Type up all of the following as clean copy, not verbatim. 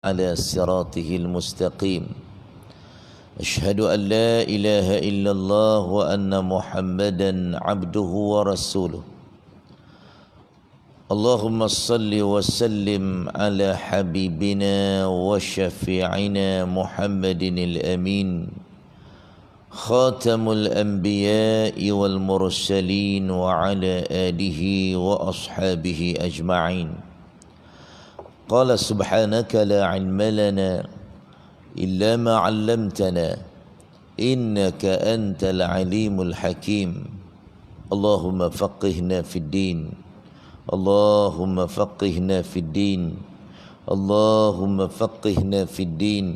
على صراطه المستقيم. أشهد أن لا إله إلا الله وأن محمدا عبده ورسوله. اللهم صل وسلم على حبيبنا وشفيعنا محمد الأمين خاتم الأنبياء والمرسلين وعلى آله وأصحابه أجمعين. قال سبحانك لا علم لنا إلا ما علمتنا إنك أنت العليم الحكيم. اللهم فقهنا في الدين، اللهم فقهنا في الدين، اللهم فقهنا في الدين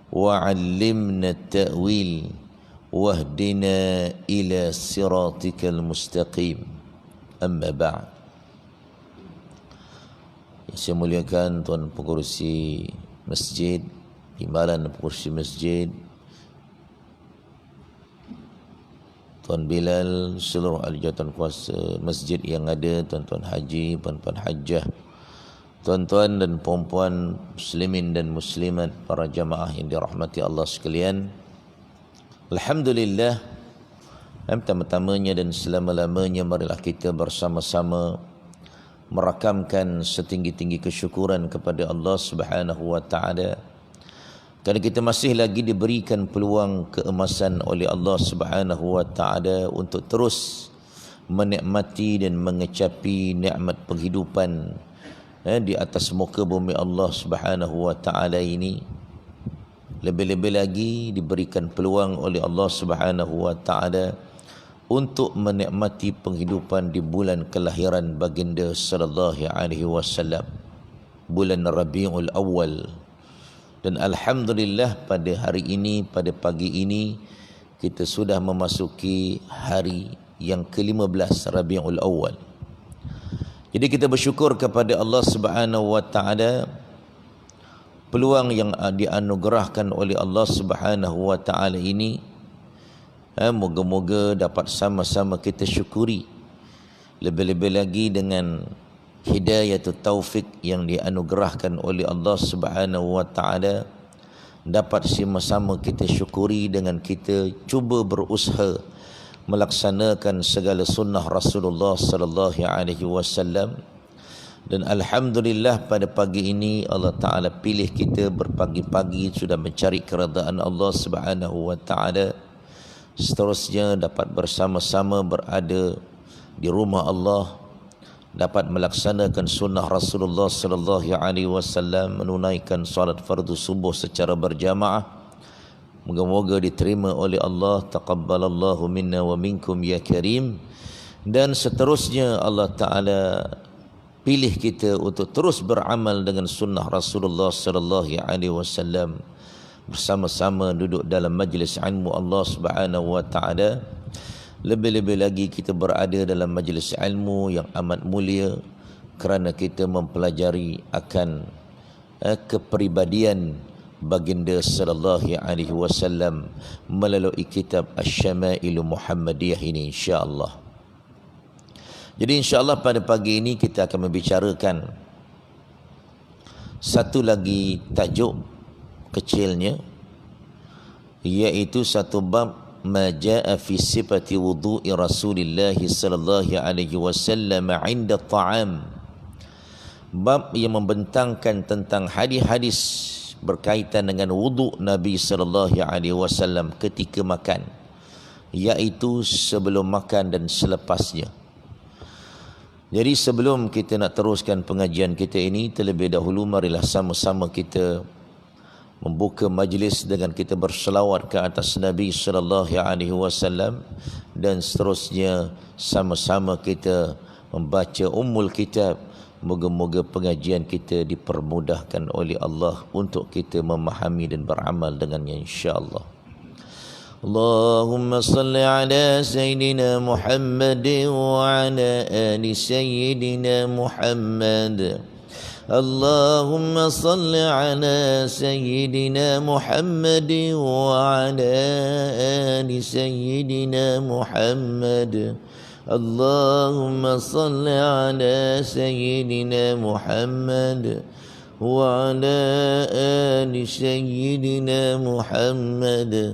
وعلمنا التأويل واهدنا إلى صراطك المستقيم. أما بعد. Saya muliakan Tuan Pengerusi Masjid, Timbalan Pengerusi Masjid, Tuan Bilal, seluruh ahli jawatan kuasa masjid yang ada, tuan-tuan haji, puan-puan hajjah, tuan-tuan dan puan-puan muslimin dan muslimat, para jamaah yang dirahmati Allah sekalian. Alhamdulillah, pertama-tamanya dan selama-lamanya marilah kita bersama-sama merakamkan setinggi-tinggi kesyukuran kepada Allah Subhanahu wa taala kerana kita masih lagi diberikan peluang keemasan oleh Allah Subhanahu wa taala untuk terus menikmati dan mengecapi nikmat penghidupan di atas muka bumi Allah Subhanahu wa taala ini. Lebih-lebih lagi diberikan peluang oleh Allah Subhanahu wa taala untuk menikmati penghidupan di bulan kelahiran baginda sallallahu alaihi wasallam, bulan Rabiul Awal. Dan alhamdulillah pada hari ini, pada pagi ini, kita sudah memasuki hari yang ke-15 Rabiul Awal. Jadi kita bersyukur kepada Allah Subhanahu wa taala peluang yang dianugerahkan oleh Allah Subhanahu wa taala ini. Moga-moga dapat sama-sama kita syukuri, lebih-lebih lagi dengan hidayah atau taufik yang dianugerahkan oleh Allah Subhanahu wa taala, dapat sama-sama kita syukuri dengan kita cuba berusaha melaksanakan segala sunnah Rasulullah sallallahu alaihi wasallam. Dan alhamdulillah pada pagi ini Allah taala pilih kita berpagi-pagi sudah mencari keredaan Allah Subhanahu wa taala. Seterusnya dapat bersama-sama berada di rumah Allah, dapat melaksanakan sunnah Rasulullah sallallahu alaihi wasallam, menunaikan salat fardu subuh secara berjamaah. Moga-moga diterima oleh Allah. Taqabbalallahu minna wa minkum ya karim. Dan seterusnya Allah taala pilih kita untuk terus beramal dengan sunnah Rasulullah sallallahu alaihi wasallam, bersama-sama duduk dalam majlis ilmu Allah Subhanahu wa taala. Lebih-lebih lagi kita berada dalam majlis ilmu yang amat mulia kerana kita mempelajari akan kepribadian baginda sallallahu alaihi wasallam melalui kitab Asy-Syama'il Muhammadiyah ini, insya-Allah. Jadi insya-Allah pada pagi ini kita akan membicarakan satu lagi tajuk kecilnya, iaitu satu bab ma jaa fi sifati wudu'i Rasulillah sallallahu alaihi wasallam 'inda ta'am. Bab yang membentangkan tentang hadis-hadis berkaitan dengan wudu' Nabi sallallahu alaihi wasallam ketika makan, iaitu sebelum makan dan selepasnya. Jadi sebelum kita nak teruskan pengajian kita ini, terlebih dahulu marilah sama-sama kita membuka majlis dengan kita berselawat ke atas Nabi sallallahu alaihi wasallam, dan seterusnya sama-sama kita membaca Ummul Kitab. Moga-moga pengajian kita dipermudahkan oleh Allah untuk kita memahami dan beramal dengannya, insya-Allah. Allahumma salli ala Sayyidina Muhammad wa ala ali Sayyidina Muhammad. اللهم صل على سيدنا محمد وعلى آل سيدنا محمد. اللهم صل على سيدنا محمد وعلى آل سيدنا محمد.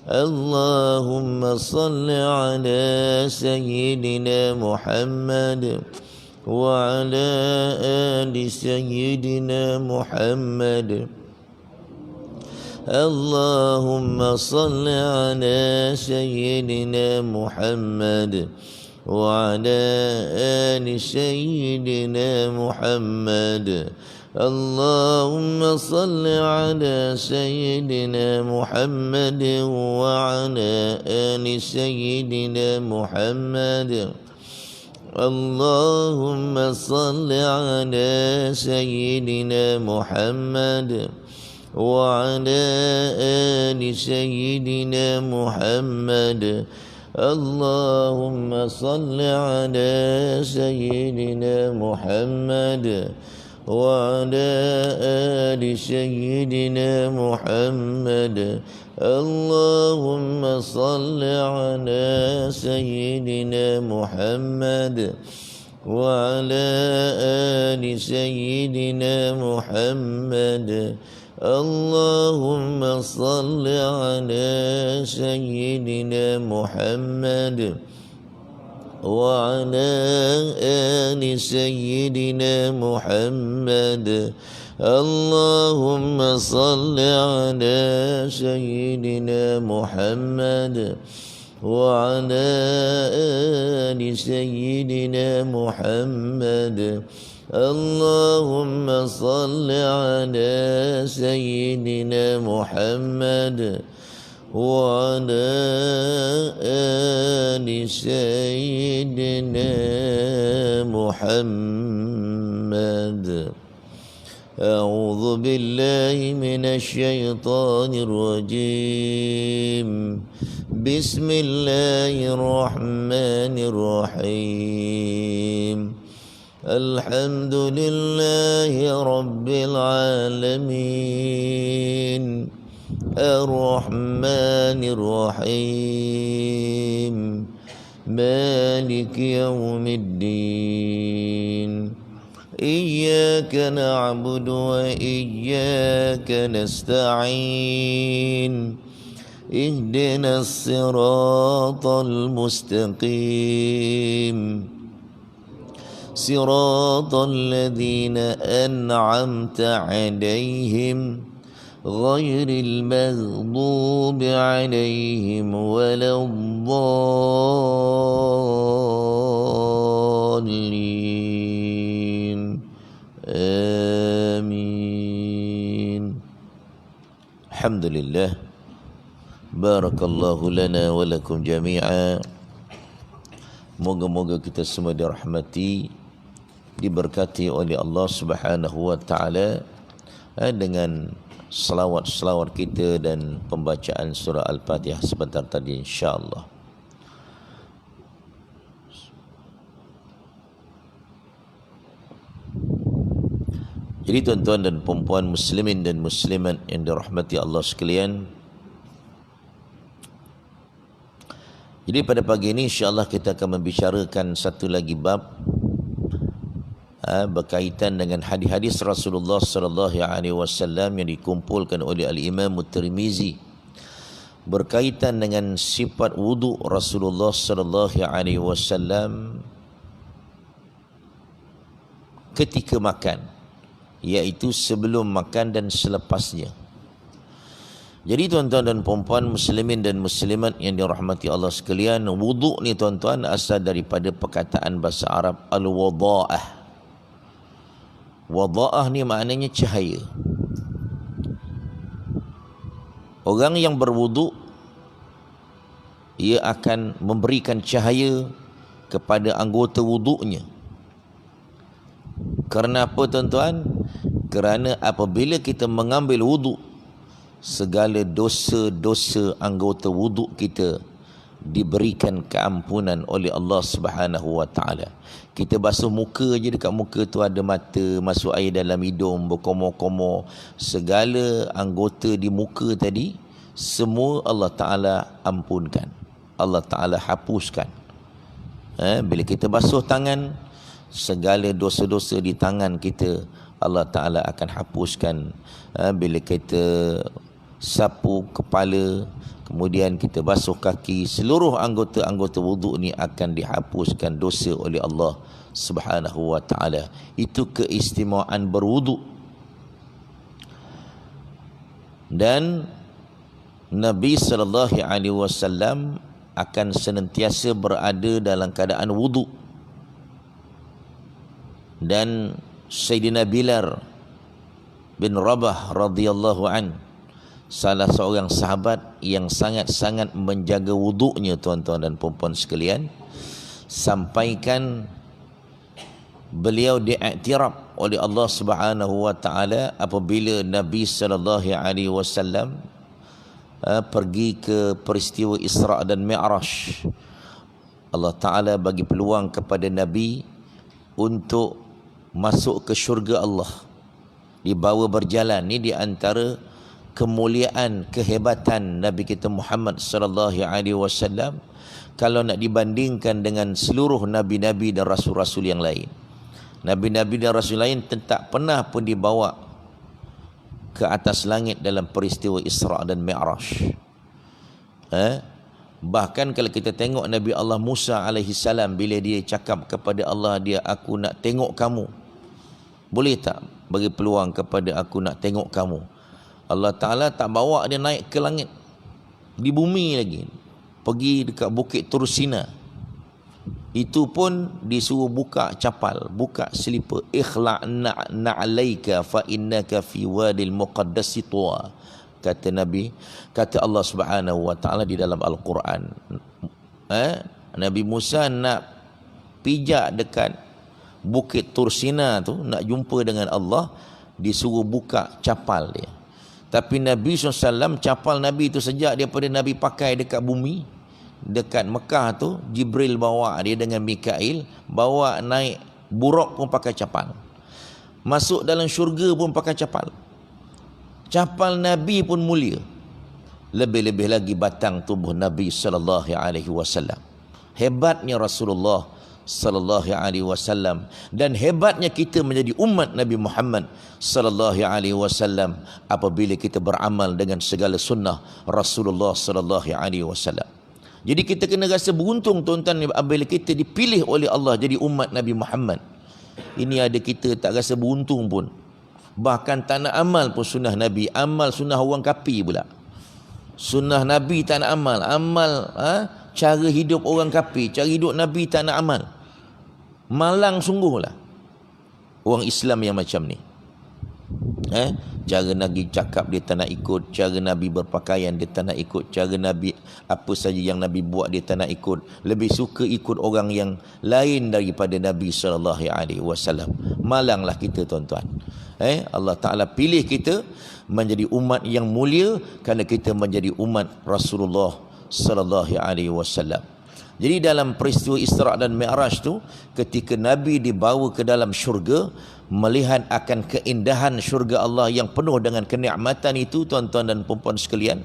اللهم صل على سيدنا محمد وعلى آل سيدنا محمد. اللهم صل على سيدنا محمد وعلى آل سيدنا محمد. اللهم صل على سيدنا محمد وعلى آل سيدنا محمد. اللهم صل على سيدنا محمد وعلى آل سيدنا محمد. اللهم صل على سيدنا محمد وعلى آل سيدنا محمد. اللهم صل على سيدنا محمد وعلى آل سيدنا محمد. اللهم صل على سيدنا محمد وعلى آل سيدنا محمد. اللهم صل على سيدنا محمد وعلى آل سيدنا محمد. اللهم صل على سيدنا محمد وعلى آل سيدنا محمد. أعوذ بالله من الشيطان الرجيم. بسم الله الرحمن الرحيم. الحمد لله رب العالمين الرحمن الرحيم مالك يوم الدين. إياك نعبد وإياك نستعين. اهدنا الصراط المستقيم صراط الذين أنعمت عليهم غير المغضوب عليهم ولا الضالين. آمين. الحمد لله. Barakallahu lana wa lakum jami'a. Moga-moga kita semua dirahmati, diberkati oleh Allah Subhanahu wa taala dengan selawat-selawat kita dan pembacaan surah Al-Fatihah sebentar tadi, insya-Allah. Jadi tuan-tuan dan puan-puan muslimin dan muslimat yang dirahmati Allah sekalian, jadi pada pagi ini insya-Allah kita akan membicarakan satu lagi bab berkaitan dengan hadis-hadis Rasulullah sallallahu alaihi wasallam yang dikumpulkan oleh Al-Imam At-Tirmizi berkaitan dengan sifat wudu Rasulullah sallallahu alaihi wasallam ketika makan, iaitu sebelum makan dan selepasnya. Jadi tuan-tuan dan puan-puan muslimin dan muslimat yang dirahmati Allah sekalian, wudu ni tuan-tuan asal daripada perkataan bahasa Arab al-wada'ah. Wada'ah ni maknanya cahaya. Orang yang berwudu, ia akan memberikan cahaya kepada anggota wudunya. Kerana apa tuan-tuan? Kerana apabila kita mengambil wudu, segala dosa-dosa anggota wuduk kita diberikan keampunan oleh Allah Subhanahu wa taala. Kita basuh muka je, dekat muka tu ada mata, masuk air dalam hidung, berkomor-komor, segala anggota di muka tadi semua Allah Taala ampunkan, Allah Taala hapuskan. Bila kita basuh tangan, segala dosa-dosa di tangan kita Allah Ta'ala akan hapuskan. Bila kita sapu kepala, kemudian kita basuh kaki, seluruh anggota-anggota wuduk ni akan dihapuskan dosa oleh Allah Subhanahu wa Ta'ala. Itu keistimewaan berwuduk. Dan Nabi sallallahu alaihi wasallam akan senantiasa berada dalam keadaan wuduk. Dan Sayyidina Bilal bin Rabah radhiyallahu an, salah seorang sahabat yang sangat-sangat menjaga wuduknya, tuan-tuan dan puan-puan sekalian, sampaikan beliau diiktiraf oleh Allah Subhanahu wa Ta'ala apabila Nabi sallallahu alaihi wasallam pergi ke peristiwa Isra dan Mi'raj. Allah Ta'ala bagi peluang kepada Nabi untuk masuk ke syurga Allah, dibawa berjalan. Ini di antara kemuliaan, kehebatan Nabi kita Muhammad sallallahu alaihi wasallam kalau nak dibandingkan dengan seluruh nabi-nabi dan rasul-rasul yang lain. Nabi-nabi dan rasul lain tak pernah pun dibawa ke atas langit dalam peristiwa Isra dan Mi'raj. Bahkan kalau kita tengok Nabi Allah Musa alaihi salam, bila dia cakap kepada Allah, aku nak tengok kamu. Boleh tak bagi peluang kepada aku nak tengok kamu? Allah Ta'ala tak bawa dia naik ke langit, di bumi lagi, pergi dekat Bukit Tursina. Itu pun disuruh buka capal, buka selipar. Ikhla' na'alaika fa innaka fi wadil muqaddasi tuwa. Kata Nabi, kata Allah Subhanahu wa Ta'ala di dalam Al-Quran. Nabi Musa nak pijak dekat Bukit Tursina tu, nak jumpa dengan Allah, disuruh buka capal dia. Tapi Nabi SAW, capal Nabi tu sejak daripada Nabi pakai dekat bumi, dekat Mekah tu, Jibril bawa dia dengan Mikail, bawa naik buruk pun pakai capal, masuk dalam syurga pun pakai capal. Capal Nabi pun mulia. Lebih-lebih lagi batang tubuh Nabi sallallahu alaihi wasallam. Hebatnya Rasulullah sallallahu alaihi wasallam, dan hebatnya kita menjadi umat Nabi Muhammad sallallahu alaihi wasallam apabila kita beramal dengan segala sunnah Rasulullah sallallahu alaihi wasallam. Jadi kita kena rasa beruntung, tuan-tuan, apabila kita dipilih oleh Allah jadi umat Nabi Muhammad. Ini ada kita tak rasa beruntung pun. Bahkan tak nak amal pun sunnah Nabi, amal sunnah orang kafir pula. Sunnah Nabi tak nak amal, cara hidup orang kafir, cara hidup Nabi tak nak amal. Malang sungguhlah orang Islam yang macam ni. Cara Nabi cakap dia tak nak ikut, cara Nabi berpakaian dia tak nak ikut, cara Nabi apa saja yang Nabi buat dia tak nak ikut, lebih suka ikut orang yang lain daripada Nabi sallallahu alaihi wasallam. Malanglah kita, tuan-tuan. Allah Ta'ala pilih kita menjadi umat yang mulia kerana kita menjadi umat Rasulullah sallallahu alaihi wasallam. Jadi dalam peristiwa Isra dan Mi'raj tu, ketika Nabi dibawa ke dalam syurga, melihat akan keindahan syurga Allah yang penuh dengan kenikmatan itu, tuan-tuan dan puan-puan sekalian,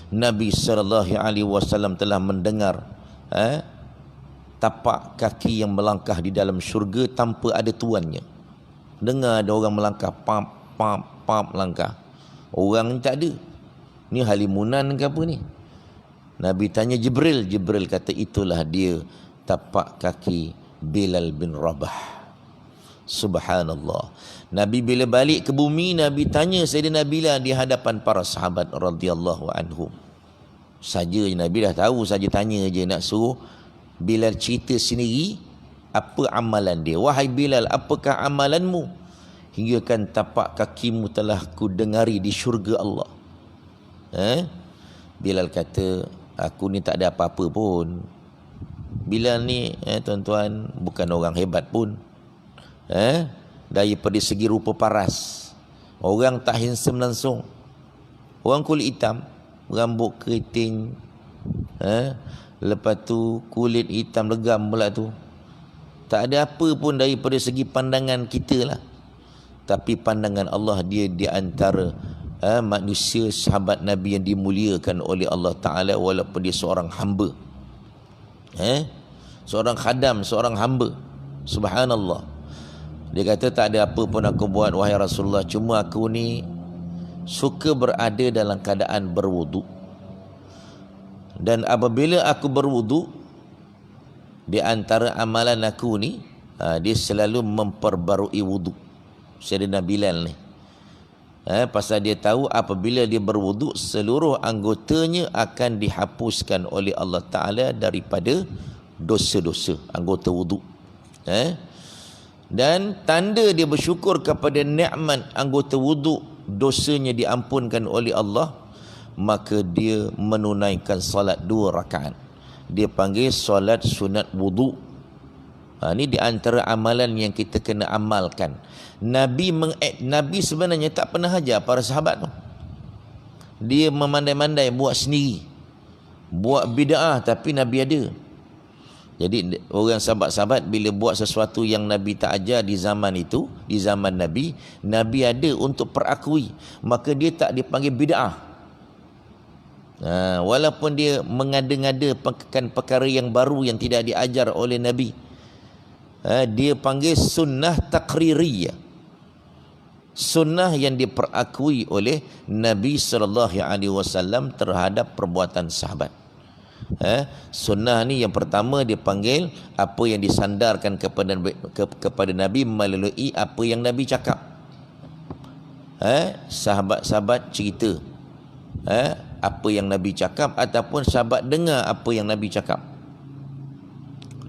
Nabi sallallahu alaihi wasallam telah mendengar tapak kaki yang melangkah di dalam syurga tanpa ada tuannya. Dengar ada orang melangkah, pam pam pam langkah. Orang ni tak ada. Ni halimunan ke apa ni? Nabi tanya Jibril, Jibril kata itulah dia tapak kaki Bilal bin Rabah. Subhanallah. Nabi bila balik ke bumi, Nabi tanya Sayyidina Bilal di hadapan para sahabat radhiyallahu anhum. Saja Nabi dah tahu, saja tanya je, nak suruh Bilal cerita sendiri apa amalan dia. Wahai Bilal, apakah amalanmu? Hingga kan tapak kakimu telah ku dengari di syurga Allah. Bilal kata, aku ni tak ada apa-apa pun. Bilal ni tuan-tuan bukan orang hebat pun. Daripada segi rupa paras, orang tak handsome langsung. Orang kulit hitam, rambut keriting, lepas tu kulit hitam legam pula tu. Tak ada apa pun daripada segi pandangan kita lah. Tapi pandangan Allah, dia di antara manusia sahabat Nabi yang dimuliakan oleh Allah Ta'ala, walaupun dia seorang hamba, seorang khadam, seorang hamba. Subhanallah. Dia kata tak ada apa pun aku buat wahai Rasulullah, cuma aku ni suka berada dalam keadaan berwuduk. Dan apabila aku berwuduk, di antara amalan aku ni, dia selalu memperbarui wuduk. Sayyidina Bilal ni, pasal dia tahu apabila dia berwuduk, seluruh anggotanya akan dihapuskan oleh Allah Ta'ala daripada dosa-dosa anggota wuduk. Dan tanda dia bersyukur kepada nikmat anggota wuduk, dosanya diampunkan oleh Allah, maka dia menunaikan solat 2 rakaat. Dia panggil solat sunat wuduk. Ini di antara amalan yang kita kena amalkan. Nabi sebenarnya tak pernah ajar para sahabat tu. Dia memandai-mandai buat sendiri, buat bid'ah, tapi Nabi ada. Jadi orang sahabat-sahabat bila buat sesuatu yang Nabi tak ajar di zaman itu, di zaman Nabi, Nabi ada untuk perakui, maka dia tak dipanggil bid'ah. Walaupun dia mengada-ngada perkara yang baru yang tidak diajar oleh Nabi, dia panggil sunnah taqririyah, sunnah yang diperakui oleh Nabi SAW terhadap perbuatan sahabat. Sunnah ni yang pertama dia panggil apa yang disandarkan kepada Nabi melalui apa yang Nabi cakap. Sahabat-sahabat cerita apa yang Nabi cakap, ataupun sahabat dengar apa yang Nabi cakap.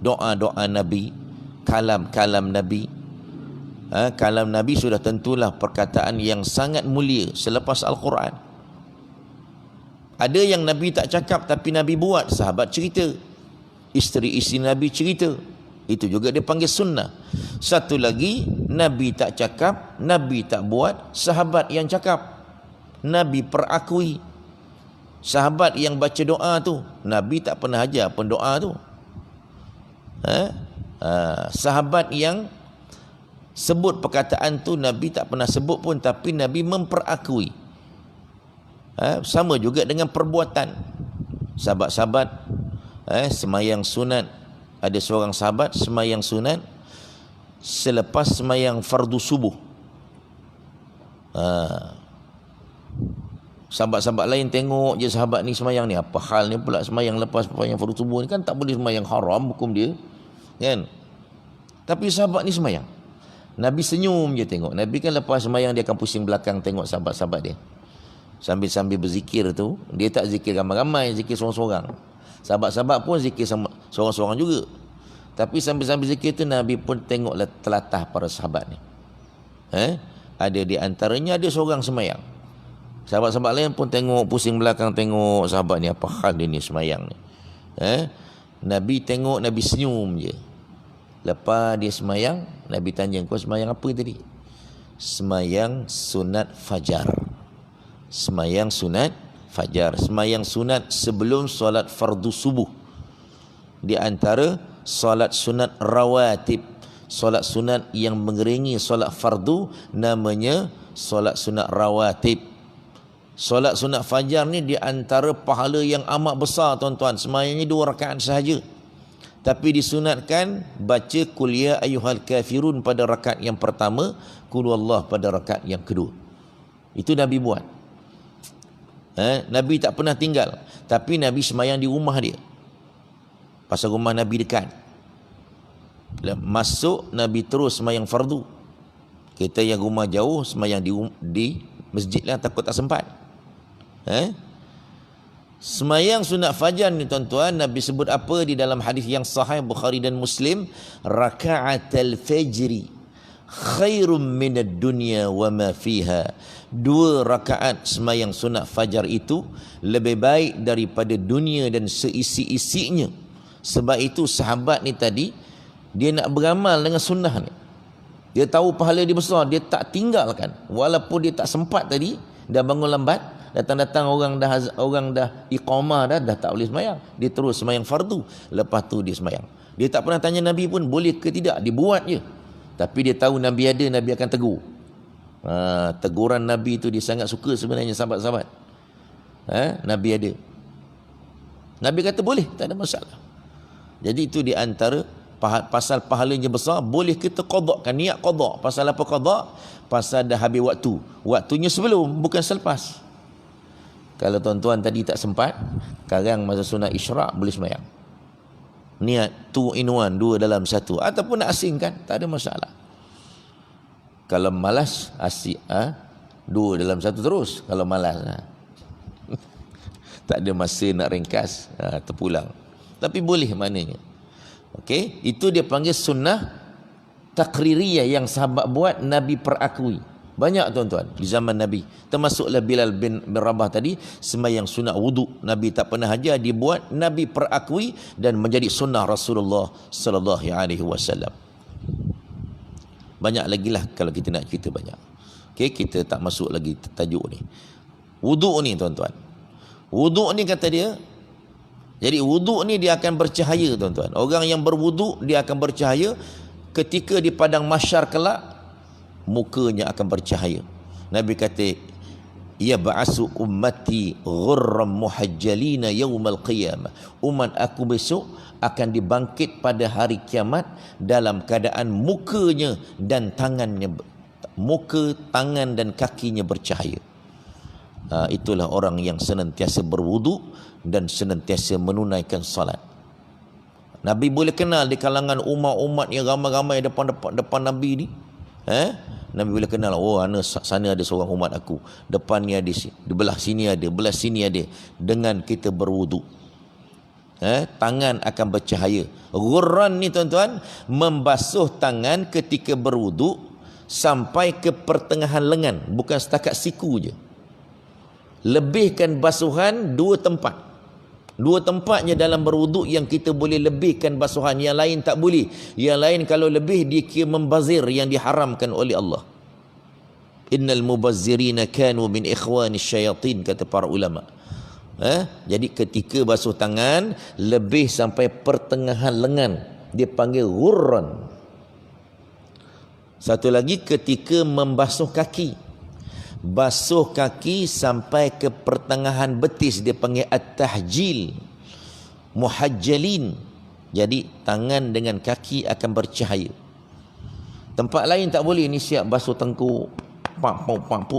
Doa-doa Nabi, kalam-kalam Nabi. Kalam Nabi sudah tentulah perkataan yang sangat mulia selepas Al-Quran. Ada yang Nabi tak cakap tapi Nabi buat, sahabat cerita. Isteri-isteri Nabi cerita. Itu juga dia panggil sunnah. Satu lagi, Nabi tak cakap, Nabi tak buat, sahabat yang cakap, Nabi perakui. Sahabat yang baca doa tu, Nabi tak pernah ajar pun doa tu. Sahabat yang sebut perkataan tu, Nabi tak pernah sebut pun, tapi Nabi memperakui. Sama juga dengan perbuatan sahabat-sahabat. Semayang sunat, ada seorang sahabat semayang sunat selepas semayang fardu subuh. Sahabat-sahabat lain tengok je sahabat ni semayang ni, apa hal ni pula semayang lepas semayang fardu subuh ni, kan tak boleh semayang, haram hukum dia, kan? Tapi sahabat ni semayang. Nabi senyum je tengok. Nabi kan lepas semayang dia akan pusing belakang tengok sahabat-sahabat dia. Sambil berzikir tu, dia tak zikir ramai-ramai, zikir seorang-seorang. Sahabat-sahabat pun zikir seorang-seorang juga. Tapi sambil zikir tu, Nabi pun tengoklah telatah para sahabat ni. Ada di antaranya ada seorang semayang. Sahabat-sahabat lain pun tengok, pusing belakang tengok sahabat ni, apa hal dia ni semayang ni. Nabi tengok, Nabi senyum je. Lepas dia semayang, Nabi tanya, kau semayang apa tadi? Semayang sunat fajar. Semayang sunat fajar, semayang sunat sebelum solat fardu subuh. Di antara solat sunat rawatib, solat sunat yang mengeringi solat fardu, namanya solat sunat rawatib. Solat sunat fajar ni di antara pahala yang amat besar, tuan-tuan. Semayangnya 2 rakaat sahaja, tapi disunatkan baca qul ya ayyuhal kafirun pada rakaat yang pertama, qul huwallah pada rakaat yang kedua. Itu Nabi buat. Nabi tak pernah tinggal, tapi Nabi semayang di rumah dia, pasal rumah Nabi dekat. Masuk, Nabi terus semayang fardu. Kita yang rumah jauh semayang di masjid lah, takut tak sempat. Semayang sunat fajar ni, tuan-tuan, Nabi sebut apa di dalam hadis yang sahih Bukhari dan Muslim? Raka'atul fajri khairum minad dunya wa ma fiha. 2 rakaat semayang sunat fajar itu lebih baik daripada dunia dan seisi-isinya. Sebab itu sahabat ni tadi, dia nak beramal dengan sunnah ni. Dia tahu pahala dia besar, dia tak tinggalkan. Walaupun dia tak sempat tadi, dah bangun lambat, datang-datang orang dah iqamah dah tak boleh semayang, dia terus semayang fardu. Lepas tu dia semayang. Dia tak pernah tanya Nabi pun boleh ke tidak, dibuat je. Tapi dia tahu Nabi ada, Nabi akan tegur. Teguran Nabi itu dia sangat suka sebenarnya, sahabat-sahabat. Nabi ada. Nabi kata boleh, tak ada masalah. Jadi itu di antara pasal pahalanya besar, boleh kita qadakkan, niat qadak. Pasal apa qadak? Pasal dah habis waktu. Waktunya sebelum, bukan selepas. Kalau tuan-tuan tadi tak sempat, sekarang masa sunat isyraq boleh sembahyang. Niat 2 in 1, 2 dalam 1. Ataupun nak asingkan, tak ada masalah. Kalau malas, asing 2 dalam 1 terus. Kalau malas, tak ada masa nak ringkas, terpulang. Tapi boleh maknanya. Okey, itu dia panggil sunnah takririyah yang sahabat buat, Nabi perakui. Banyak tuan-tuan di zaman Nabi. Termasuklah Bilal bin Rabah tadi, sembahyang sunat wuduk. Nabi tak pernah ajar, dibuat, Nabi perakui dan menjadi sunnah Rasulullah sallallahu alaihi wasallam. Banyak lagi lah kalau kita nak cerita banyak. Okey, kita tak masuk lagi tajuk ni. Wuduk ni tuan-tuan. Wuduk ni kata dia, jadi wuduk ni dia akan bercahaya tuan-tuan. Orang yang berwuduk dia akan bercahaya ketika di padang mahsyar kelak, mukanya akan bercahaya. Nabi kata, ya ba'asu ummati ghurram muhajjalina yaumal qiyamah. Umat aku besok akan dibangkit pada hari kiamat dalam keadaan mukanya dan tangannya, muka, tangan dan kakinya bercahaya. Itulah orang yang senantiasa berwuduk dan senantiasa menunaikan salat. Nabi boleh kenal di kalangan umat-umat yang ramai-ramai depan Nabi ni. Nabi boleh kenal, oh sana ada seorang umat aku, depan ni ada, di belah sini ada, belah sini ada. Dengan kita berwuduk, tangan akan bercahaya. Ghurran ni tuan-tuan, membasuh tangan ketika berwuduk sampai ke pertengahan lengan, bukan setakat siku je. Lebihkan basuhan 2 tempat. 2 tempatnya dalam berwuduk yang kita boleh lebihkan basuhan, yang lain tak boleh. Yang lain kalau lebih dikira membazir, yang diharamkan oleh Allah. Innal mubazzirina kanu min ikhwani syayatin, kata para ulama. Jadi ketika basuh tangan lebih sampai pertengahan lengan, dia panggil ghurran. Satu lagi ketika membasuh kaki, basuh kaki sampai ke pertengahan betis, dia panggil at-tahjil. Muhajjalin, jadi tangan dengan kaki akan bercahaya. Tempat lain tak boleh, ni siap basuh tengkuk, pak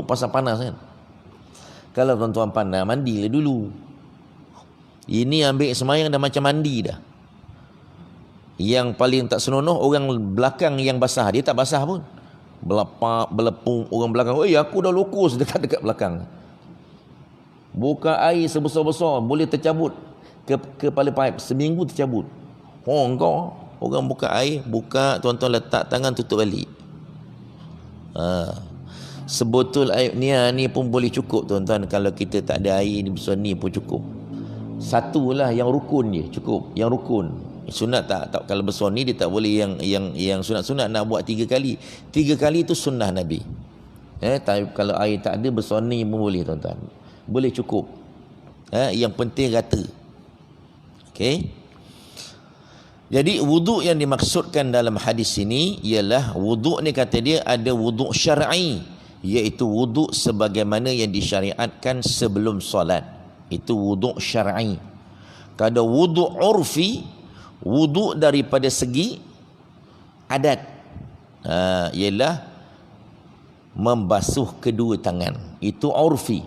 pasal panas kan. Kalau tuan-tuan panas, mandilah dulu. Ini ambil semayang dah macam mandi dah. Yang paling tak senonoh, orang belakang yang basah, dia tak basah pun. Belapak, belepung orang belakang, aku dah lokus dekat belakang. Buka air sebesar-besar, boleh tercabut ke kepala paip, seminggu tercabut. Engkau orang buka air, buka, tuan-tuan letak tangan, tutup balik. Sebotol air ni pun boleh cukup tuan-tuan. Kalau kita tak ada air ni, besar ni pun cukup. Satulah yang rukun je cukup, yang rukun. Sunat tak kalau besar ni dia tak boleh, yang sunat-sunat nak buat 3 kali. 3 kali itu sunnah Nabi. Tapi kalau air tak ada, besar ni pun boleh tuan-tuan. Boleh cukup. Yang penting rata. Okey. Jadi wuduk yang dimaksudkan dalam hadis ini ialah wuduk ni, kata dia ada wuduk syar'i, iaitu wuduk sebagaimana yang disyariatkan sebelum solat. Itu wuduk syar'i. Kalau wuduk urfi, wuduk daripada segi adat, ialah membasuh kedua tangan. Itu urfi.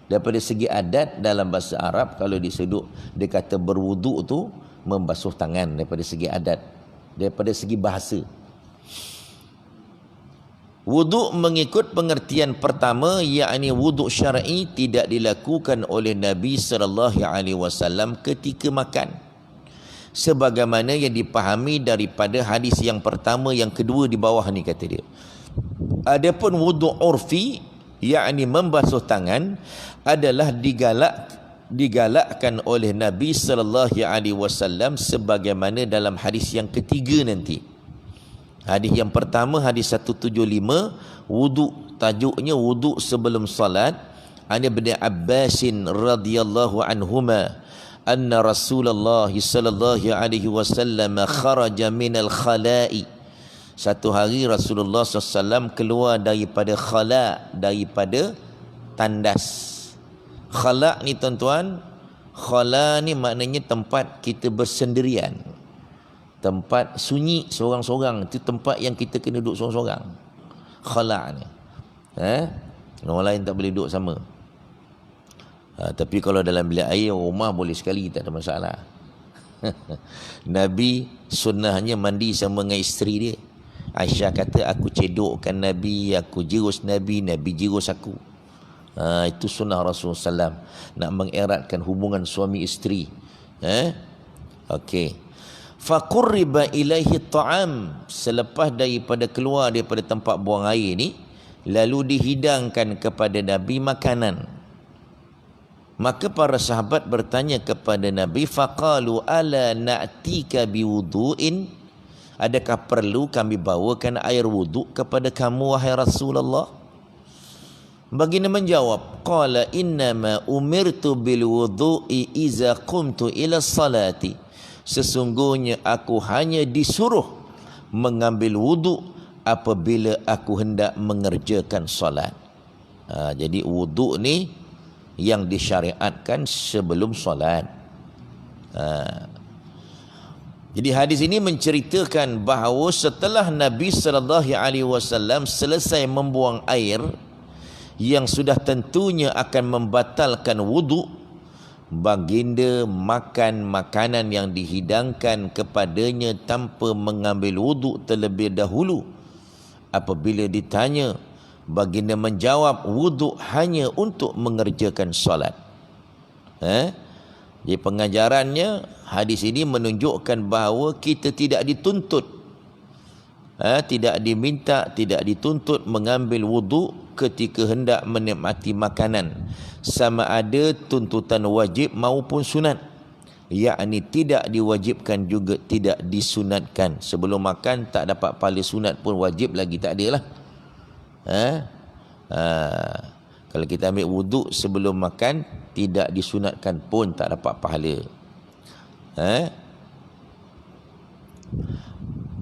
Daripada segi adat dalam bahasa Arab, kalau diseduk dia kata berwuduk tu membasuh tangan, daripada segi adat, daripada segi bahasa. Wuduk mengikut pengertian pertama, yakni wuduk syar'i, tidak dilakukan oleh Nabi sallallahu alaihi wasallam ketika makan, sebagaimana yang dipahami daripada hadis yang pertama, yang kedua di bawah ni, kata dia. Adapun wuduk urfi, yakni membasuh tangan, adalah digalakkan oleh Nabi sallallahu alaihi wasallam sebagaimana dalam hadis yang ketiga nanti. Hadis yang pertama, hadis 175, wuduk, tajuknya wuduk sebelum salat. Ani bin Abbas radhiyallahu anhuma anna Rasulullah sallallahu alaihi wasallam kharaja minal khala'i. Satu hari Rasulullah SAW keluar daripada khala', daripada tandas. Khala' ni tuan-tuan, khala' ni maknanya tempat kita bersendirian, tempat sunyi seorang-seorang. Itu tempat yang kita kena duduk seorang-seorang. Khala' ni. Orang lain tak boleh duduk sama. Tapi kalau dalam bilik air rumah boleh sekali, tak ada masalah. Nabi sunnahnya mandi sama dengan isteri dia. Aisyah kata, aku cedokkan Nabi, aku jerus Nabi, Nabi jerus aku. Itu sunnah Rasulullah SAW, nak mengeratkan hubungan suami isteri. Okey. Faqurriba ilaihi ta'am, selepas daripada keluar daripada tempat buang air ni, lalu dihidangkan kepada Nabi makanan. Maka para sahabat bertanya kepada Nabi, faqalu ala na'tika biwudu'in, adakah perlu kami bawakan air wuduk kepada kamu wahai Rasulullah? Baginda menjawab, qala innama umirtu bil wudu'i iza qumtu ila salati, sesungguhnya aku hanya disuruh mengambil wuduk apabila aku hendak mengerjakan solat. Jadi wuduk ni yang disyariatkan sebelum solat. Jadi hadis ini menceritakan bahawa setelah Nabi SAW selesai membuang air yang sudah tentunya akan membatalkan wuduk, baginda makan makanan yang dihidangkan kepadanya tanpa mengambil wuduk terlebih dahulu. Apabila ditanya, baginda menjawab, wuduk hanya untuk mengerjakan solat. Jadi pengajarannya, hadis ini menunjukkan bahawa kita tidak dituntut, tidak diminta, tidak dituntut mengambil wuduk ketika hendak menikmati makanan, sama ada tuntutan wajib maupun sunat. Yakni tidak diwajibkan juga tidak disunatkan. Sebelum makan tak dapat pahala sunat pun wajib lagi tak ada lah. Kalau kita ambil wuduk sebelum makan, tidak disunatkan pun tak dapat pahala.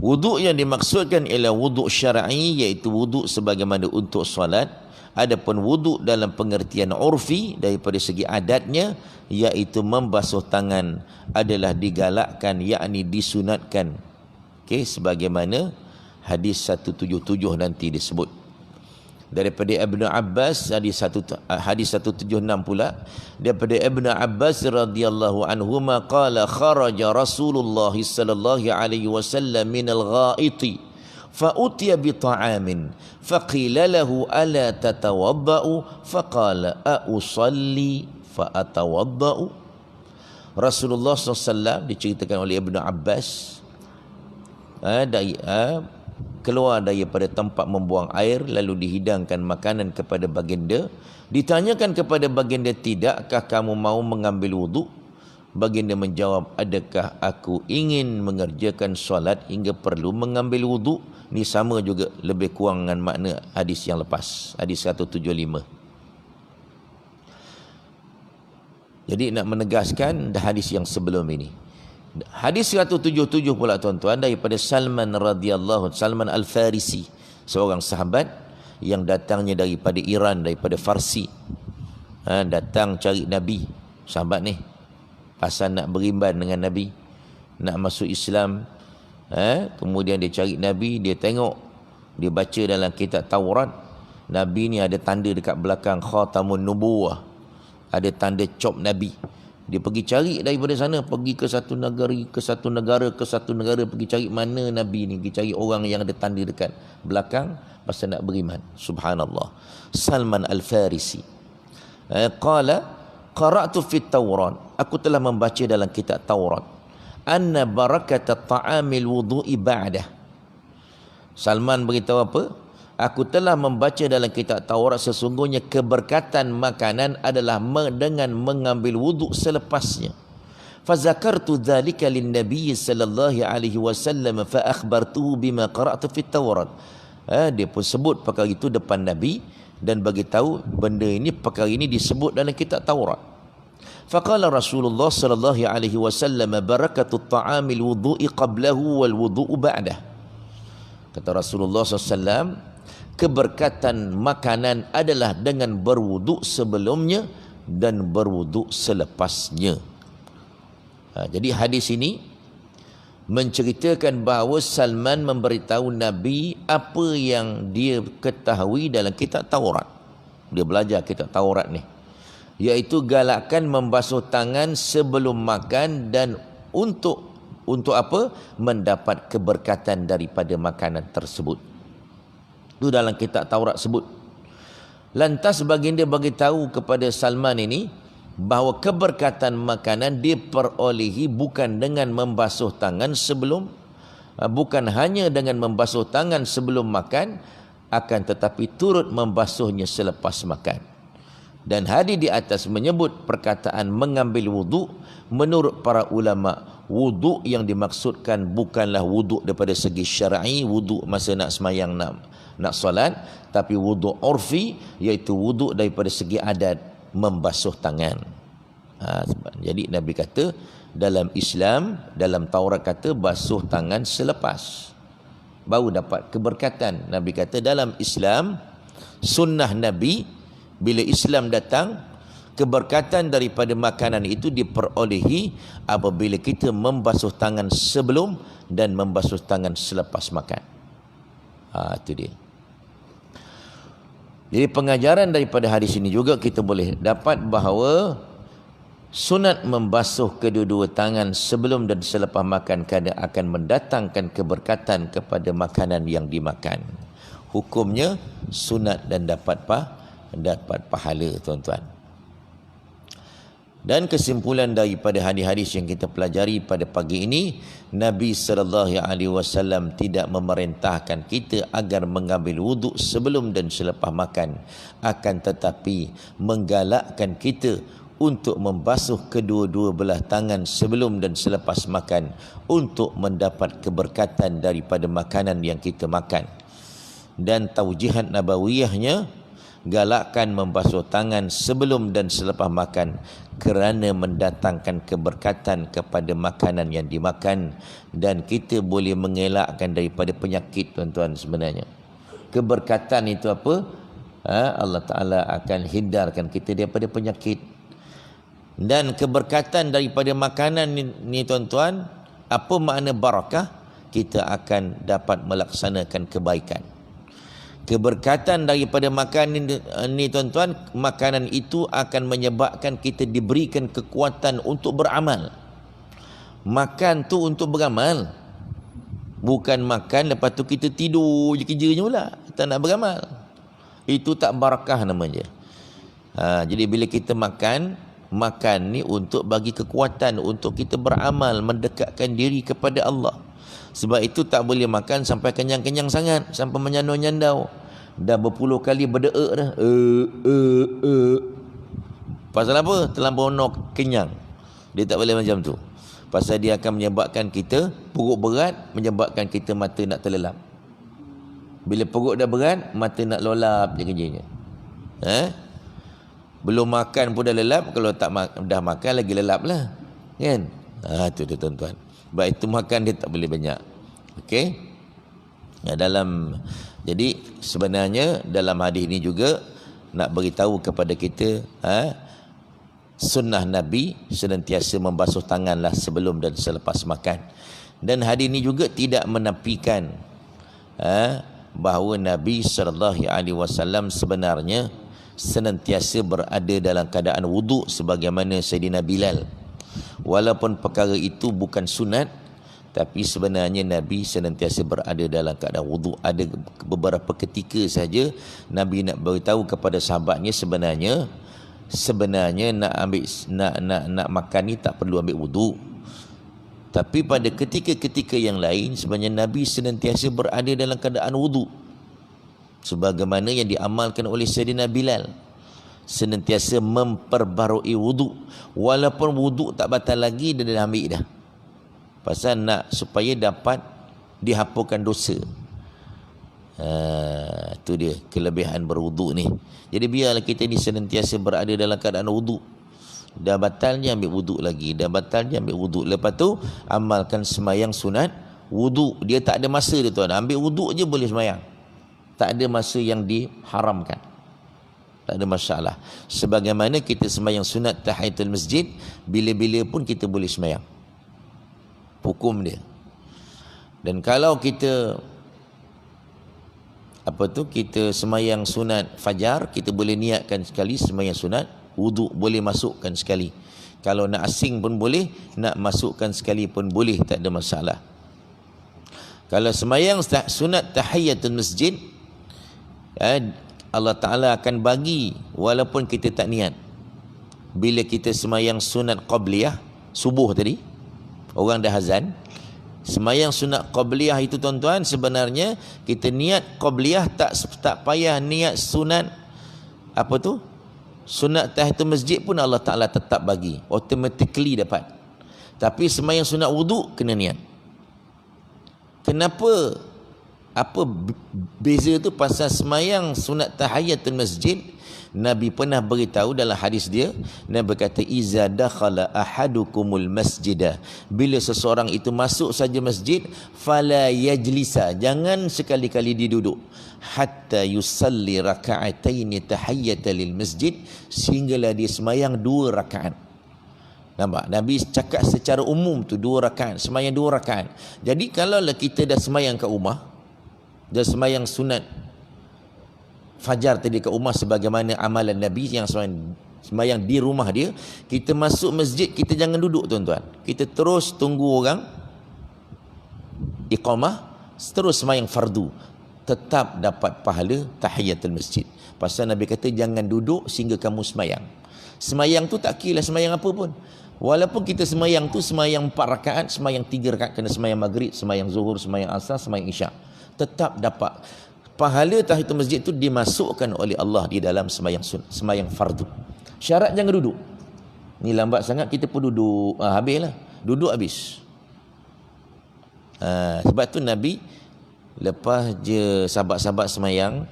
Wuduk yang dimaksudkan ialah wuduk syar'i, iaitu wuduk sebagaimana untuk solat. Adapun wuduk dalam pengertian urfi daripada segi adatnya, iaitu membasuh tangan, adalah digalakkan, yakni disunatkan. Okey, sebagaimana hadis 177 nanti disebut. Daripada Ibnu Abbas, hadis 176 pula, daripada Ibnu Abbas radhiyallahu anhuma qala kharaja Rasulullah sallallahu alaihi wasallam min al-gha'iti fa utiya bi ta'amin fa qila lahu ala tatawaddau fa qala a usalli fa atawaddau. Rasulullah SAW diceritakan oleh Ibnu Abbas keluar daripada tempat membuang air, lalu dihidangkan makanan kepada baginda. Ditanyakan kepada baginda, tidakkah kamu mau mengambil wuduk? Baginda menjawab, adakah aku ingin mengerjakan solat hingga perlu mengambil wuduk? Ini sama juga lebih kurang dengan makna hadis yang lepas, hadis 175. Jadi nak menegaskan hadis yang sebelum ini. Hadis 177 pula tuan-tuan, daripada Salman Al-Farisi, seorang sahabat yang datangnya daripada Iran, daripada Farsi. Datang cari Nabi. Sahabat ni pasal nak berimban dengan Nabi, nak masuk Islam. Kemudian dia cari Nabi, dia tengok, dia baca dalam kitab Taurat, Nabi ni ada tanda dekat belakang Khatamun Nubuwah, ada tanda cop Nabi. Dia pergi cari daripada sana, pergi ke satu negara, ke satu negara, pergi cari mana Nabi ni, pergi cari orang yang ada tanda dekat belakang pasal nak beriman. Subhanallah. Salman Al-Farisi qala qara'tu fit Taurat, aku telah membaca dalam kitab Taurat, anna barakata ta'amil wudu'i ba'dah. Salman beritahu apa? Aku telah membaca dalam kitab Taurat, sesungguhnya keberkatan makanan adalah dengan mengambil wuduk selepasnya. Fazakartu dzalika lin-nabiy sallallahu alaihi wasallam fa akhbartuhu bima qara'tu fit Taurat. Dia pun sebut perkara itu depan Nabi dan bagi tahu benda ini, perkara ini disebut dalam kitab Taurat. Faqala Rasulullah sallallahu alaihi wasallam barakatu ta'amil wudu'i qablahu wal wudu'u ba'dah. Kata Rasulullah SAW, keberkatan makanan adalah dengan berwuduk sebelumnya dan berwuduk selepasnya. Jadi hadis ini menceritakan bahawa Salman memberitahu Nabi apa yang dia ketahui dalam kitab Taurat. Dia belajar kitab Taurat ni, iaitu galakkan membasuh tangan sebelum makan dan untuk apa? Mendapat keberkatan daripada makanan tersebut. Itu dalam kitab Taurat sebut. Lantas baginda bagi tahu kepada Salman ini bahawa keberkatan makanan diperolehi bukan dengan membasuh tangan sebelum, bukan hanya dengan membasuh tangan sebelum makan, akan tetapi turut membasuhnya selepas makan. Dan hadis di atas menyebut perkataan mengambil wuduk. Menurut para ulama, wuduk yang dimaksudkan bukanlah wuduk daripada segi syar'i, wuduk masa nak semayang, nak solat, tapi wuduk urfi, iaitu wuduk daripada segi adat, membasuh tangan. Jadi Nabi kata dalam Islam, dalam Taurat kata basuh tangan selepas, baru dapat keberkatan. Nabi kata dalam Islam, sunnah Nabi, bila Islam datang, keberkatan daripada makanan itu diperolehi apabila kita membasuh tangan sebelum dan membasuh tangan selepas makan. Itu dia. Jadi pengajaran daripada hadis ini juga kita boleh dapat bahawa sunat membasuh kedua-dua tangan sebelum dan selepas makan kerana akan mendatangkan keberkatan kepada makanan yang dimakan. Hukumnya sunat dan dapat pahala, tuan-tuan. Dan kesimpulan daripada hadis-hadis yang kita pelajari pada pagi ini, Nabi SAW tidak memerintahkan kita agar mengambil wuduk sebelum dan selepas makan, akan tetapi menggalakkan kita untuk membasuh kedua-dua belah tangan sebelum dan selepas makan untuk mendapat keberkatan daripada makanan yang kita makan. Dan taujihat nabawiyahnya, galakkan membasuh tangan sebelum dan selepas makan kerana mendatangkan keberkatan kepada makanan yang dimakan, dan kita boleh mengelakkan daripada penyakit, tuan-tuan. Sebenarnya keberkatan itu apa? Allah Ta'ala akan hindarkan kita daripada penyakit. Dan keberkatan daripada makanan ni tuan-tuan, apa makna barakah? Kita akan dapat melaksanakan kebaikan. Keberkatan daripada makanan ni tuan-tuan, makanan itu akan menyebabkan kita diberikan kekuatan untuk beramal. Makan tu untuk beramal, bukan makan lepas tu kita tidur je kerjanya pula, tak nak beramal. Itu tak barakah namanya. Jadi bila kita makan ni untuk bagi kekuatan untuk kita beramal, mendekatkan diri kepada Allah. Sebab itu tak boleh makan sampai kenyang-kenyang sangat, sampai menyandau-nyandau. Dah berpuluh kali berdeuk dah. Pasal apa? Terlampau nok kenyang. Dia tak boleh macam tu. Pasal dia akan menyebabkan kita perut berat, menyebabkan kita mata nak terlelap. Bila perut dah berat, mata nak lolap je kerjanya. Belum makan pun dah lelap, kalau dah makan lagi lelap lah. Kan? Itu dia tuan-tuan. Sebab itu makan dia tak boleh banyak. Okey? Jadi sebenarnya dalam hadis ini juga nak beritahu kepada kita, sunnah Nabi senantiasa membasuh tanganlah sebelum dan selepas makan. Dan hadis ini juga tidak menafikan bahawa Nabi SAW sebenarnya senantiasa berada dalam keadaan wuduk sebagaimana Sayyidina Bilal. Walaupun perkara itu bukan sunat, tapi sebenarnya Nabi senantiasa berada dalam keadaan wuduk. Ada beberapa ketika saja Nabi nak beritahu kepada sahabatnya sebenarnya nak makan ni tak perlu ambil wuduk. Tapi pada ketika-ketika yang lain sebenarnya Nabi senantiasa berada dalam keadaan wuduk, sebagaimana yang diamalkan oleh Sayyidina Bilal. Senantiasa memperbarui wuduk, walaupun wuduk tak batal lagi, dia dah ambil dah. Pasal nak supaya dapat dihapuskan dosa. Itu dia kelebihan berwuduk ni. Jadi biarlah kita ni senantiasa berada dalam keadaan wuduk. Dah batalnya ambil wuduk lagi, dah batalnya ambil wuduk. Lepas tu amalkan semayang sunat wuduk. Dia tak ada masa dia tuan. Ambil wuduk je boleh semayang. Tak ada masa yang diharamkan. Tak ada masalah. Sebagaimana kita sembahyang sunat tahiyatul masjid, bila-bila pun kita boleh sembahyang. Hukum dia. Dan kalau kita kita semayang sunat fajar, kita boleh niatkan sekali semayang sunat, wuduk boleh masukkan sekali. Kalau nak asing pun boleh, nak masukkan sekali pun boleh, tak ada masalah. Kalau semayang sunat tahiyatul masjid, Allah Ta'ala akan bagi walaupun kita tak niat. Bila kita semayang sunat qabliyah, subuh tadi, orang dah azan, semayang sunat qabliyah itu tuan-tuan, sebenarnya kita niat qabliyah tak payah niat sunat sunat tahiyatul masjid pun Allah Ta'ala tetap bagi, automatically dapat. Tapi semayang sunat wuduk kena niat. Kenapa? Apa beza tu? Pasal semayang sunat tahiyatul masjid, Nabi pernah beritahu dalam hadis dia, Nabi berkata, iza dakhala ahadukumul masjidah, bila seseorang itu masuk saja masjid, fala yajlisa, jangan sekali-kali diduduk, hatta yusalli raka'ataini tahiyyatan lil masjid, sehinggalah dia semayang 2 rakaat. Nampak? Nabi cakap secara umum tu 2 rakaat, semayang 2 rakaat. Jadi kalau kita dah semayang kat rumah, dah semayang sunat fajar tadi kat rumah sebagaimana amalan Nabi yang semayang di rumah dia, kita masuk masjid, kita jangan duduk tuan-tuan. Kita terus tunggu orang iqamah, terus semayang fardu, tetap dapat pahala tahiyatul masjid. Pasal Nabi kata jangan duduk sehingga kamu semayang. Semayang tu tak kira semayang apa pun. Walaupun kita semayang tu semayang 4 rakaat, semayang 3 rakaat, kena semayang maghrib, semayang zuhur, semayang asar, semayang isyak, tetap dapat pahala tahiyatul masjid tu dimasukkan oleh Allah di dalam semayang fardu. Syarat jangan duduk. Ni lambat sangat kita pun duduk, habislah. Duduk habis. Sebab tu Nabi lepas je sahabat-sahabat semayang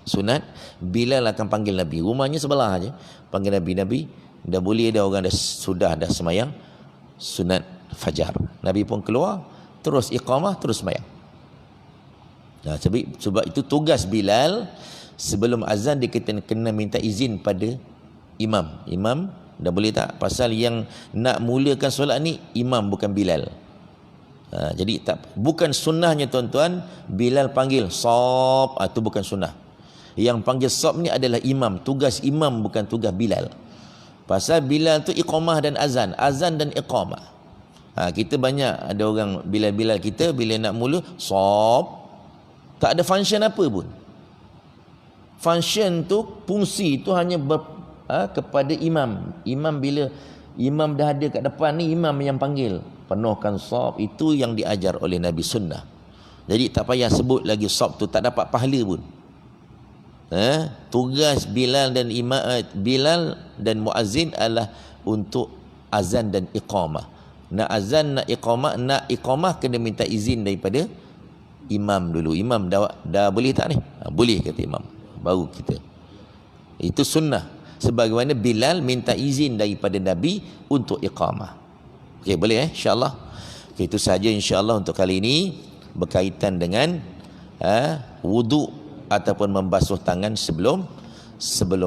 sunat, Bilal akan panggil Nabi. Rumahnya sebelah aja. Panggil Nabi, dah boleh dah, orang sudah semayang sunat fajar. Nabi pun keluar, terus iqamah, terus semayang. Sebab itu tugas Bilal sebelum azan dia kena minta izin pada imam. Imam dah boleh tak? Pasal yang nak mulakan solat ni imam, bukan Bilal. Jadi bukan sunnahnya tuan-tuan Bilal panggil sop, itu bukan sunnah. Yang panggil sop ni adalah imam. Tugas imam bukan tugas Bilal. Pasal Bilal tu iqamah dan azan dan iqamah. Kita banyak ada orang Bilal kita bila nak mula sop, tak ada function apa pun. Function tu, fungsi tu hanya kepada imam. Imam bila imam dah ada kat depan ni, imam yang panggil, penuhkan saf. Itu yang diajar oleh Nabi sunnah. Jadi tak payah sebut lagi saf tu, tak dapat pahala pun. Tugas Bilal dan muazzin adalah untuk azan dan iqamah. Nak azan, nak iqamah kena minta izin daripada imam dulu. Imam dah boleh tak ni? Boleh kata imam, baru kita. Itu sunnah. Sebagaimana Bilal minta izin daripada Nabi untuk iqamah. Okey, boleh insya-Allah. Okay, itu saja insya-Allah untuk kali ini berkaitan dengan wuduk ataupun membasuh tangan sebelum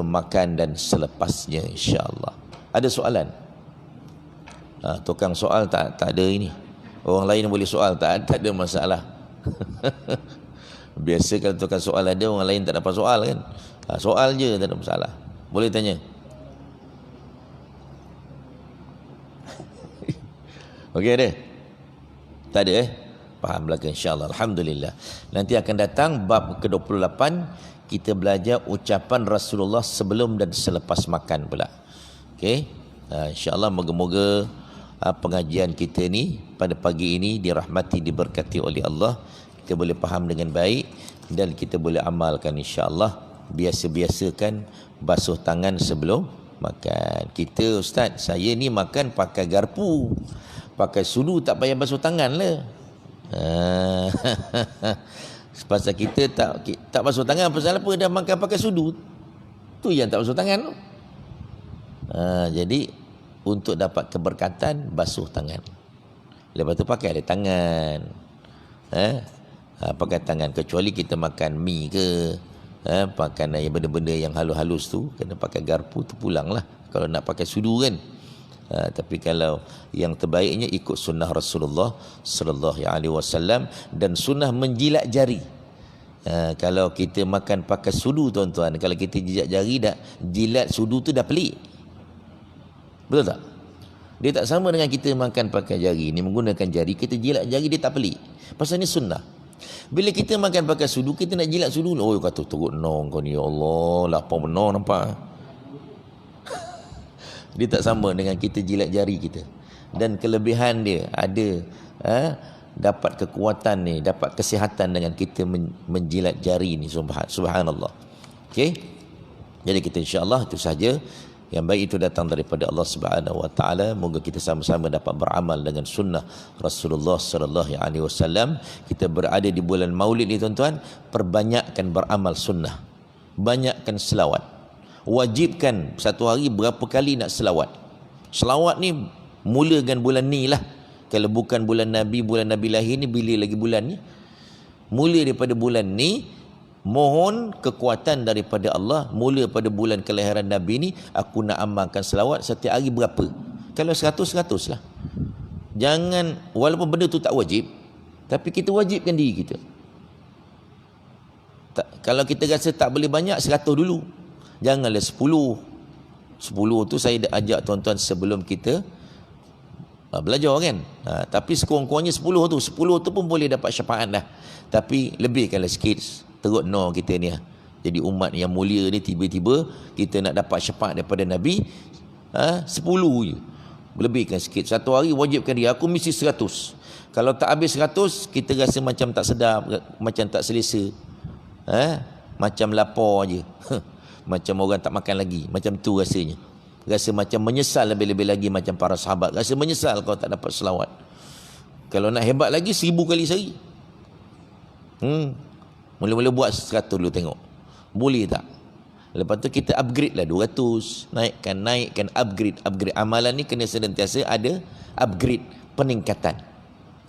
makan dan selepasnya insya-Allah. Ada soalan? Tukang soal tak ada ini. Orang lain boleh soal, tak ada masalah. Biasa kalau tukang soal ada, orang lain tak dapat soal kan. Soal je, tak ada masalah. Boleh tanya. Okey, ada? Tak ada Faham belaka, insyaAllah. Alhamdulillah. Nanti akan datang bab ke-28, kita belajar ucapan Rasulullah sebelum dan selepas makan pula. Okey, insyaAllah moga-moga pengajian kita ni pada pagi ini dirahmati, diberkati oleh Allah. Kita boleh faham dengan baik dan kita boleh amalkan insya-Allah. Biasa-biasakan basuh tangan sebelum makan. Kita ustaz, saya ni makan pakai garpu, pakai sudu, tak payah basuh tangan lah. Pasal kita tak basuh tangan, pasal apa? Dah makan pakai sudu, tu yang tak basuh tangan tu. Jadi untuk dapat keberkatan, basuh tangan. Lepas tu pakai ada tangan. Pakai tangan. Kecuali kita makan mi ke, makan benda-benda yang halus-halus tu, kena pakai garpu tu pulang lah. Kalau nak pakai sudu kan. Tapi kalau yang terbaiknya ikut sunnah Rasulullah sallallahu alaihi wasallam dan sunnah menjilat jari. Kalau kita makan pakai sudu tuan-tuan, kalau kita jilat jari dah jilat sudu tu dah pelik. Betul tak? Dia tak sama dengan kita makan pakai jari. Ni menggunakan jari, kita jilat jari dia tak pelik. Pasal ni sunnah. Bila kita makan pakai sudu, kita nak jilat sudu. Oh, kata teruk nong kau ni, ya Allah, lapar benar nampak. Dia tak sama dengan kita jilat jari kita. Dan kelebihan dia ada dapat kekuatan ni, dapat kesihatan dengan kita menjilat jari ni. Subhanallah. Okey. Jadi kita insya-Allah itu saja. Yang baik itu datang daripada Allah Subhanahu wa taala. Moga kita sama-sama dapat beramal dengan sunnah Rasulullah sallallahu alaihi wasallam. Kita berada di bulan Maulid ni tuan-tuan, perbanyakkan beramal sunnah. Banyakkan selawat. Wajibkan satu hari berapa kali nak selawat. Selawat ni mula dengan bulan ni lah. Kalau bukan bulan Nabi lahir ni, bila lagi bulan ni? Mula daripada bulan ni, mohon kekuatan daripada Allah. Mula pada bulan kelahiran Nabi ni, aku nak amalkan selawat setiap hari berapa? Kalau 100 lah. Jangan, walaupun benda tu tak wajib, tapi kita wajibkan diri kita. Kalau kita rasa tak boleh banyak, 100 dulu. Janganlah 10. 10 tu saya dah ajak tuan-tuan sebelum kita belajar kan. Tapi sekurang-kurangnya 10 tu. 10 tu pun boleh dapat syafaat dah. Tapi lebihkanlah sikit. Teruk no kita ni. Jadi umat yang mulia ni tiba-tiba kita nak dapat syafaat daripada Nabi 10 je. Lebihkan sikit. Satu hari wajibkan dia. Aku mesti 100. Kalau tak habis 100, kita rasa macam tak sedap, macam tak selesa. Macam lapar je. Macam orang tak makan lagi. Macam tu rasanya. Rasa macam menyesal lebih-lebih lagi macam para sahabat. Rasa menyesal kalau tak dapat selawat. Kalau nak hebat lagi, 1000 kali sehari. Mula-mula buat 100 dulu tengok. Boleh tak? Lepas tu kita upgrade lah 200. Naikkan, upgrade. Amalan ni kena senantiasa ada upgrade, peningkatan.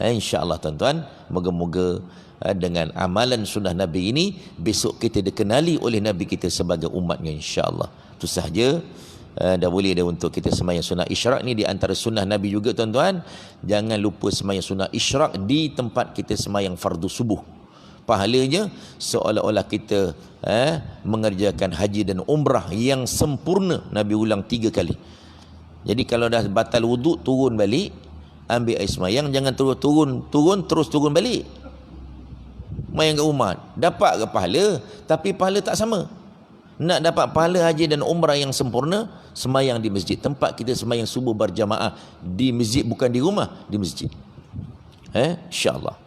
InsyaAllah tuan-tuan, moga-moga dengan amalan sunnah Nabi ini, besok kita dikenali oleh Nabi kita sebagai umatnya insya-Allah. Itu sahaja. Dah boleh dah untuk kita sembahyang sunnah isyraq ni di antara sunnah Nabi juga tuan-tuan. Jangan lupa sembahyang sunnah isyraq di tempat kita sembahyang fardu subuh. Pahalanya seolah-olah kita mengerjakan haji dan umrah yang sempurna. Nabi ulang 3 kali. Jadi kalau dah batal wuduk, turun balik, ambil air sembahyang, jangan terus turun balik. Mayang kat rumah dapat ke pahala, tapi pahala tak sama. Nak dapat pahala haji dan umrah yang sempurna, sembahyang di masjid. Tempat kita sembahyang subuh berjamaah di masjid, bukan di rumah, di masjid. InsyaAllah.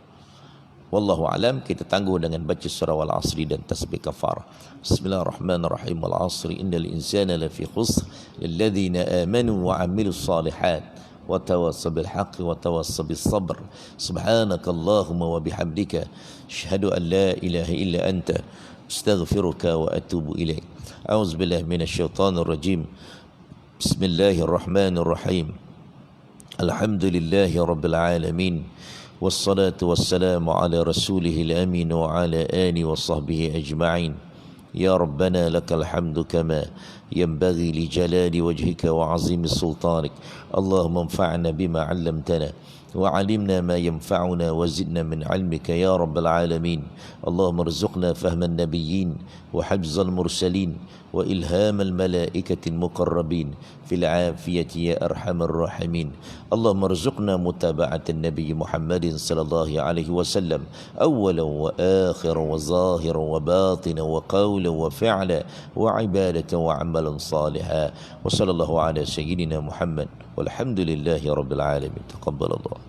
Wallahu alam. Kita tangguh dengan baca surah wal asri dan tasbih kafarah. Bismillahirrahmanirrahim. Wal asri innal insana lafi khusr lilladzina amanu wa amilus salihat wa tawassaw bil haqqi wa tawassaw bis sabr. Subhanakallahumma wa bihamdika asyhadu an la ilaha illa anta astaghfiruka wa atubu ilaik. A'udzu billahi minasyaitonir rajim. Bismillahirrahmanirrahim. Alhamdulillahi rabbil alamin. Wassalatu wassalamu ala rasulihil amin wa ala alihi wa sahbihi ajma'in. Ya Rabbana lakal hamdu kama yanbaghi li jalali wajhika wa azimi sultanik. Allahumma anfa'na bima 'allamtana wa 'allimna ma yanfa'una wa zidna min 'ilmika ya rabbal alamin. Allahumma arzuqna fahman nabiyyin wa hifzal mursalin wa ilhamal malaikatil muqarrabin fil 'afiyati ya arhamar rahimin. Allahumma arzuqna mutaba'atan nabiy Muhammadin sallallahu alaihi wasallam awwalan wa akhiran wa zahiran wa batinan wa qawlan wa fi'lan wa ibadatan wa 'amalan salihan. Wa sallallahu ala sayyidina Muhammad walhamdulillahi rabbil alamin. Taqabbalallah.